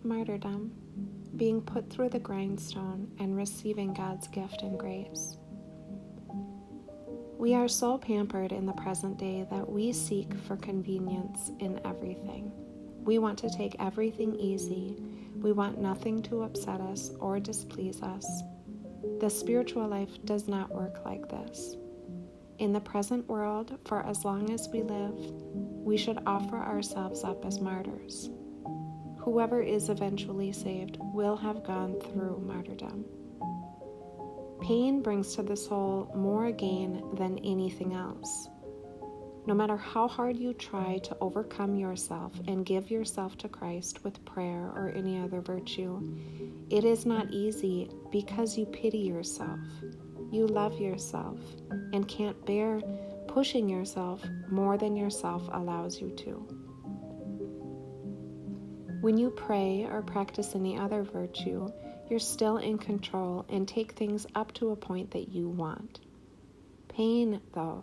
martyrdom, being put through the grindstone and receiving God's gift and grace. We are so pampered in the present day that we seek for convenience in everything. We want to take everything easy. We want nothing to upset us or displease us. The spiritual life does not work like this. In the present world, for as long as we live, we should offer ourselves up as martyrs. Whoever is eventually saved will have gone through martyrdom. Pain brings to the soul more gain than anything else. No matter how hard you try to overcome yourself and give yourself to Christ with prayer or any other virtue, it is not easy because you pity yourself, you love yourself, and can't bear pushing yourself more than yourself allows you to. When you pray or practice any other virtue, you're still in control and take things up to a point that you want. Pain, though,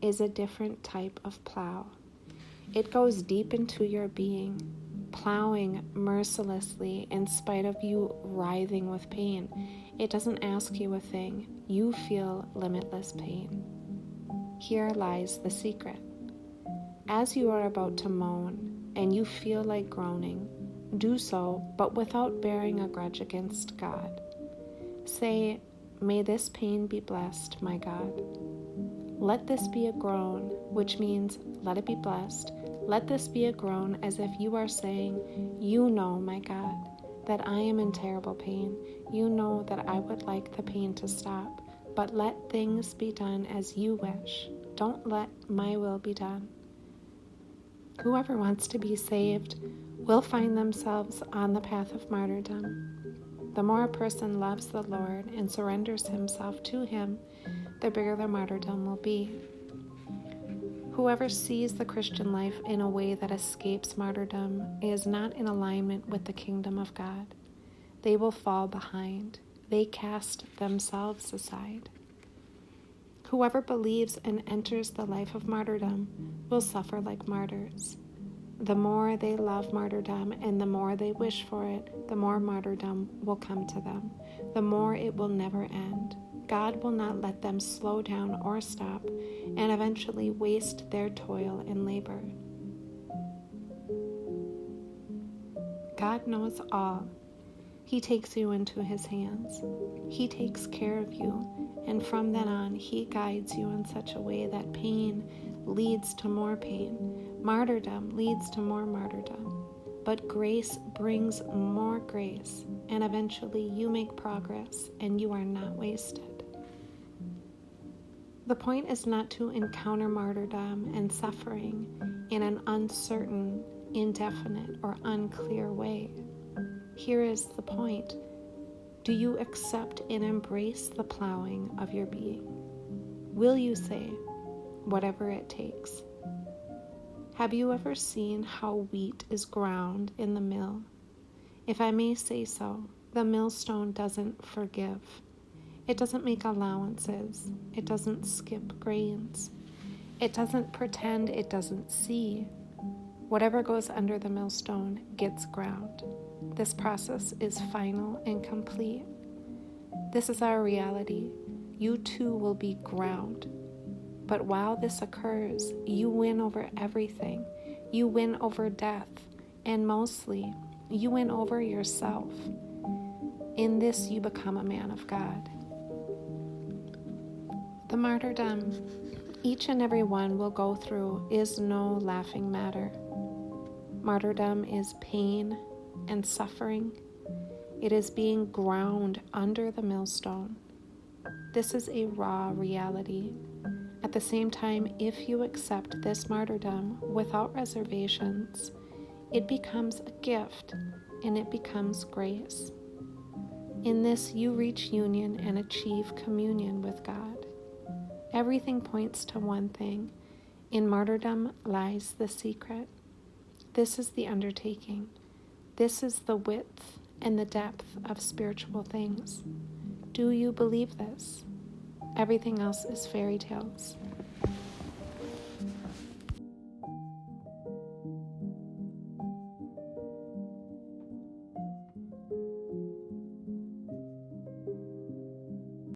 is a different type of plow. It goes deep into your being, plowing mercilessly in spite of you writhing with pain. It doesn't ask you a thing. You feel limitless pain. Here lies the secret. As you are about to moan and you feel like groaning, do so, but without bearing a grudge against God. Say, "May this pain be blessed, my God." Let this be a groan, which means let it be blessed. Let this be a groan as if you are saying, "You know, my God, that I am in terrible pain. You know that I would like the pain to stop, but let things be done as you wish. Don't let my will be done." Whoever wants to be saved will find themselves on the path of martyrdom. The more a person loves the Lord and surrenders himself to him, the bigger their martyrdom will be. Whoever sees the Christian life in a way that escapes martyrdom is not in alignment with the kingdom of God. They will fall behind. They cast themselves aside. Whoever believes and enters the life of martyrdom will suffer like martyrs. The more they love martyrdom and the more they wish for it, the more martyrdom will come to them. The more it will never end. God will not let them slow down or stop and eventually waste their toil and labor. God knows all. He takes you into his hands. He takes care of you, and from then on, he guides you in such a way that pain leads to more pain. Martyrdom leads to more martyrdom. But grace brings more grace, and eventually you make progress, and you are not wasted. The point is not to encounter martyrdom and suffering in an uncertain, indefinite, or unclear way. Here is the point. Do you accept and embrace the plowing of your being? Will you say, whatever it takes? Have you ever seen how wheat is ground in the mill? If I may say so, the millstone doesn't forgive. It doesn't make allowances. It doesn't skip grains. It doesn't pretend it doesn't see. Whatever goes under the millstone gets ground. This process is final and complete. This is our reality. You too will be ground. But while this occurs, you win over everything. You win over death, and mostly, you win over yourself. In this, you become a man of God. The martyrdom each and every one will go through is no laughing matter. Martyrdom is pain and suffering. It is being ground under the millstone. This is a raw reality. At the same time, if you accept this martyrdom without reservations, it becomes a gift and it becomes grace. In this, you reach union and achieve communion with God. Everything points to one thing. In martyrdom lies the secret. This is the undertaking. This is the width and the depth of spiritual things. Do you believe this? Everything else is fairy tales.